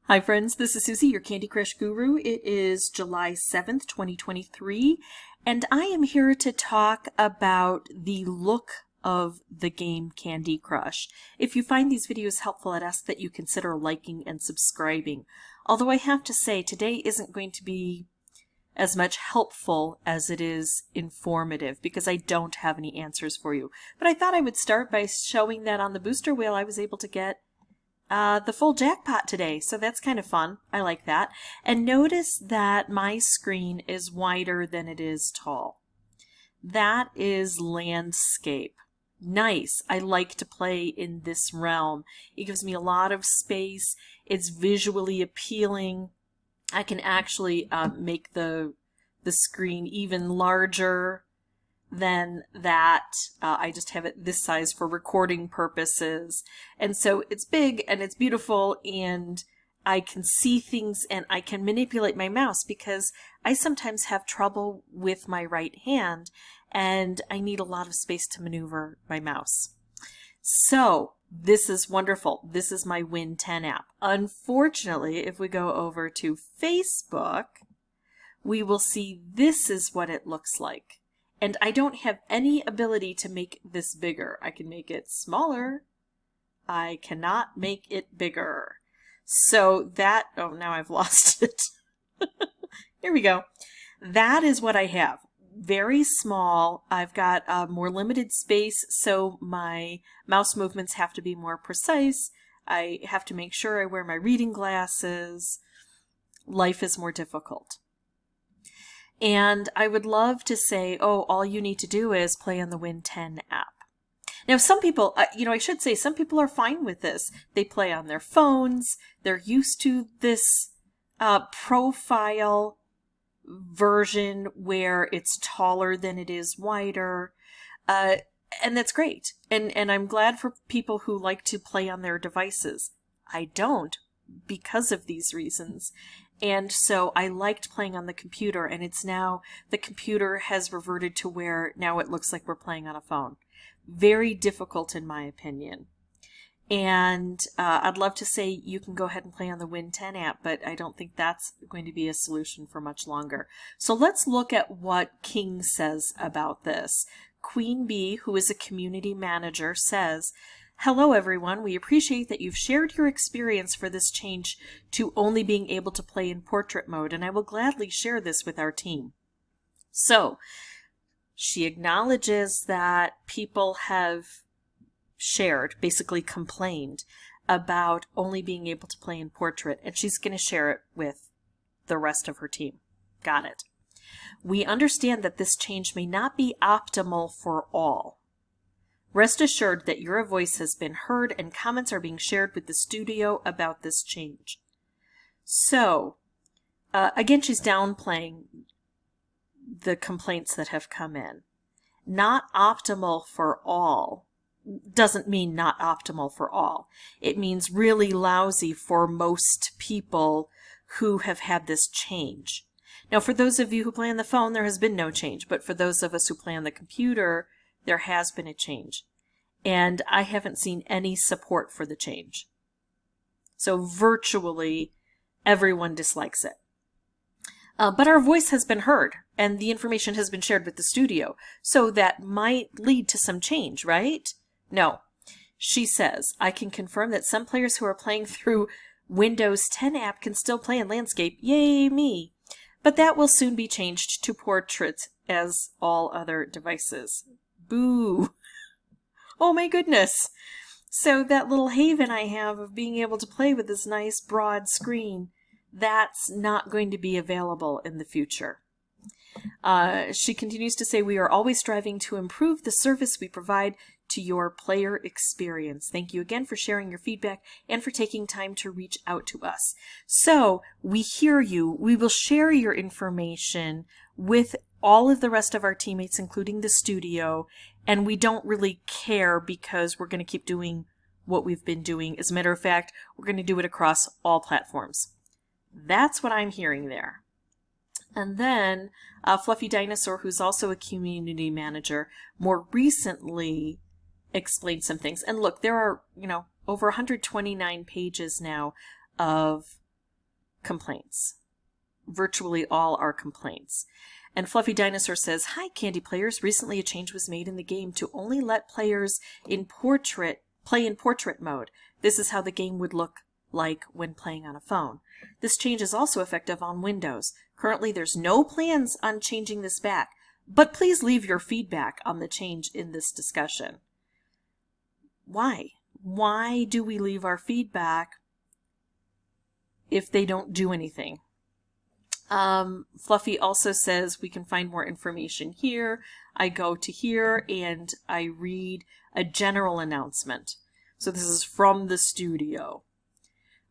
Hi friends, this is Suzy, your Candy Crush guru. It is July 7th, 2023, and I am here to talk about the look of the game Candy Crush. If you find these videos helpful, I'd ask that you consider liking and subscribing. Although I have to say, today isn't going to be as much helpful as it is informative because I don't have any answers for you. But I thought I would start by showing that on the booster wheel I was able to get the full jackpot today, so that's kind of fun. I like that. And notice that my screen is wider than it is tall. That is landscape. Nice. I like to play in this realm. It gives me a lot of space. It's visually appealing. I can actually make the screen even larger than that. I just have it this size for recording purposes. And so it's big and it's beautiful and I can see things and I can manipulate my mouse because I sometimes have trouble with my right hand and I need a lot of space to maneuver my mouse. So this is wonderful. This is my Win 10 app. Unfortunately, if we go over to Facebook, we will see this is what it looks like. And I don't have any ability to make this bigger. I can make it smaller. I cannot make it bigger. So that, oh, now I've lost it. Here we go. That is what I have. Very small. I've got more limited space, so my mouse movements have to be more precise. I have to make sure I wear my reading glasses. Life is more difficult. And I would love to say, oh, all you need to do is play on the Win 10 app. Now, some people, I should say some people are fine with this. They play on their phones. They're used to this profile version where it's taller than it is wider. And that's great. And I'm glad for people who like to play on their devices. I don't because of these reasons. And so I liked playing on the computer, and it's now, the computer has reverted to where now it looks like we're playing on a phone. Very difficult in my opinion. And I'd love to say you can go ahead and play on the Win 10 app, but I don't think that's going to be a solution for much longer. So let's look at what King says about this. Queen Bee, who is a community manager, says, "Hello everyone, we appreciate that you've shared your experience for this change to only being able to play in portrait mode, and I will gladly share this with our team." So, she acknowledges that people have shared, basically complained, about only being able to play in portrait, and she's going to share it with the rest of her team. Got it. "We understand that this change may not be optimal for all. Rest assured that your voice has been heard and comments are being shared with the studio about this change." So, again, she's downplaying the complaints that have come in. Not optimal for all doesn't mean not optimal for all. It means really lousy for most people who have had this change. Now, for those of you who play on the phone, there has been no change, but for those of us who play on the computer, there has been a change. And I haven't seen any support for the change. So virtually everyone dislikes it. But our voice has been heard, and the information has been shared with the studio. So that might lead to some change, right? No. She says, "I can confirm that some players who are playing through Windows 10 app can still play in landscape. Yay me! But that will soon be changed to portrait as all other devices." Boo! Oh my goodness! So that little haven I have of being able to play with this nice broad screen, that's not going to be available in the future. She continues to say, "We are always striving to improve the service we provide to your player experience. Thank you again for sharing your feedback and for taking time to reach out to us." So we hear you. We will share your information with all of the rest of our teammates, including the studio, and we don't really care because we're going to keep doing what we've been doing. As a matter of fact, we're going to do it across all platforms. That's what I'm hearing there. And then Fluffy Dinosaur, who's also a community manager, more recently explained some things. And look, there are, over 129 pages now of complaints. Virtually all are complaints. And Fluffy Dinosaur says, "Hi, Candy players. Recently a change was made in the game to only let players play in portrait mode. This is how the game would look like when playing on a phone. This change is also effective on Windows. Currently, there's no plans on changing this back, but please leave your feedback on the change in this discussion." Why? Why do we leave our feedback if they don't do anything? Fluffy also says we can find more information here. I go to here and I read a general announcement. So this is from the studio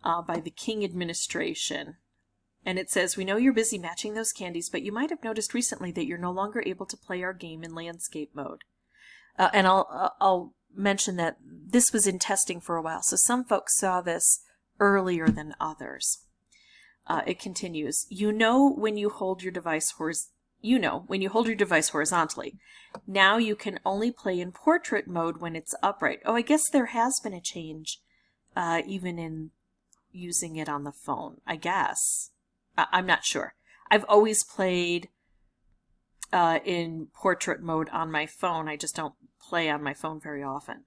by the King Administration. And it says, "We know you're busy matching those candies, but you might have noticed recently that you're no longer able to play our game in landscape mode." And I'll mention that this was in testing for a while, so some folks saw this earlier than others. It continues, you know when you hold your device horizontally. Now you can only play in portrait mode when it's upright. Oh, I guess there has been a change even in using it on the phone, I guess. I'm not sure. I've always played in portrait mode on my phone. I just don't play on my phone very often.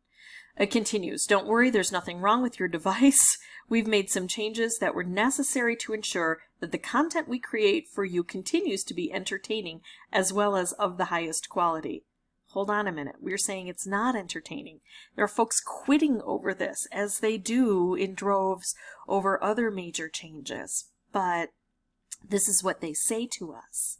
It continues, "Don't worry, there's nothing wrong with your device. We've made some changes that were necessary to ensure that the content we create for you continues to be entertaining as well as of the highest quality." Hold on a minute. We're saying it's not entertaining. There are folks quitting over this, as they do in droves over other major changes. But this is what they say to us.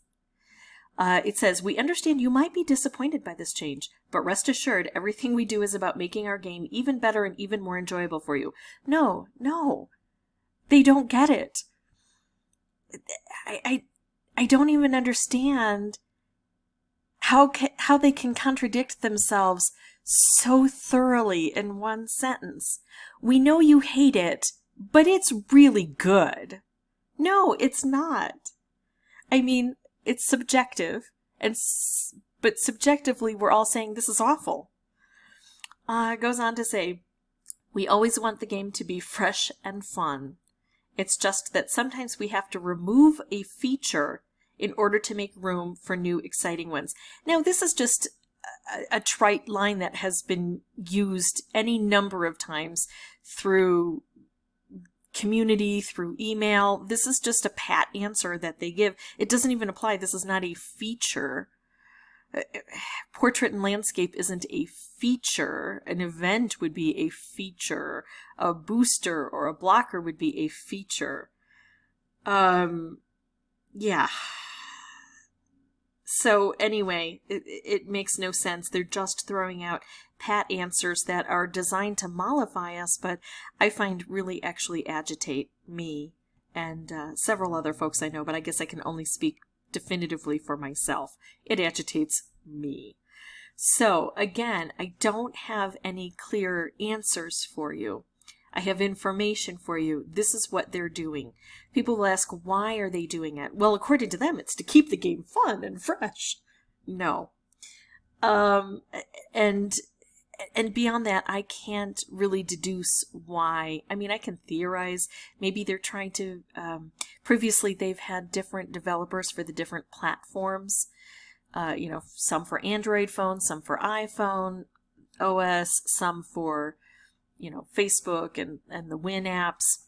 It says, "We understand you might be disappointed by this change, but rest assured, everything we do is about making our game even better and even more enjoyable for you." No, they don't get it. I don't even understand how they can contradict themselves so thoroughly in one sentence. "We know you hate it, but it's really good." No, it's not. I mean, it's subjective, but subjectively we're all saying this is awful. It goes on to say, "We always want the game to be fresh and fun. It's just that sometimes we have to remove a feature in order to make room for new exciting ones." Now, this is just a trite line that has been used any number of times through community, through email. This is just a pat answer that they give. It doesn't even apply. This is not a feature. Portrait and landscape isn't a feature. An event would be a feature. A booster or a blocker would be a feature. Yeah. So anyway, it makes no sense. They're just throwing out pat answers that are designed to mollify us, but I find really actually agitate me and several other folks I know, but I guess I can only speak definitively for myself. It agitates me. So again, I don't have any clear answers for you. I have information for you. This is what they're doing. People will ask, why are they doing it? Well, according to them, it's to keep the game fun and fresh. No. And beyond that, I can't really deduce why. I mean, I can theorize. Maybe they're trying to, previously they've had different developers for the different platforms. Some for Android phones, some for iPhone OS, some for Facebook and the Win apps.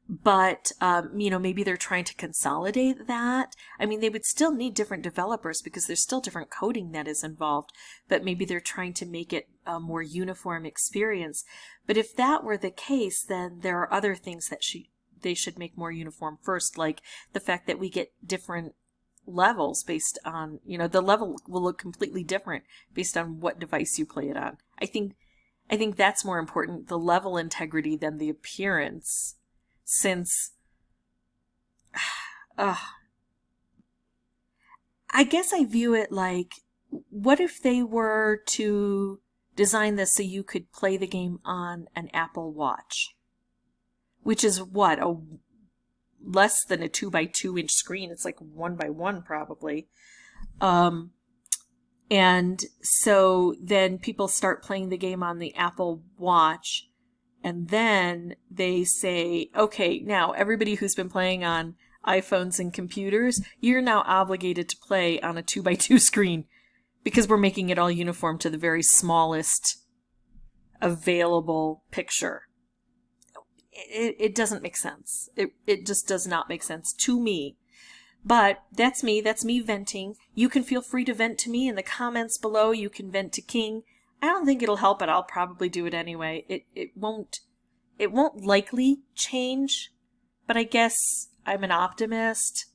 But, maybe they're trying to consolidate that. I mean, they would still need different developers because there's still different coding that is involved, but maybe they're trying to make it a more uniform experience. But if that were the case, then there are other things that they should make more uniform first, like the fact that we get different levels based on, the level will look completely different based on what device you play it on. I think that's more important, the level integrity, than the appearance, since I guess I view it like, what if they were to design this so you could play the game on an Apple Watch, which is what, less than a 2x2 inch screen. It's like 1x1 probably. And so then people start playing the game on the Apple Watch, And then they say, okay, now everybody who's been playing on iPhones and computers, you're now obligated to play on a 2x2 screen because we're making it all uniform to the very smallest available picture. It doesn't make sense. It just does not make sense to me. But that's me venting. You can feel free to vent to me in the comments below. You can vent to King. I don't think it'll help, but I'll probably do it anyway. It won't likely change, but I guess I'm an optimist.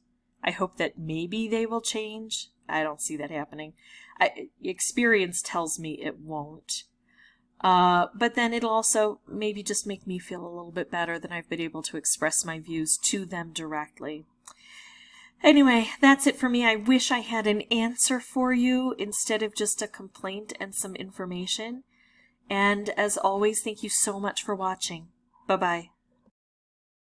I hope that maybe they will change. I don't see that happening. Experience tells me it won't. But then it'll also maybe just make me feel a little bit better that I've been able to express my views to them directly. Anyway, that's it for me. I wish I had an answer for you instead of just a complaint and some information. And as always, thank you so much for watching. Bye-bye.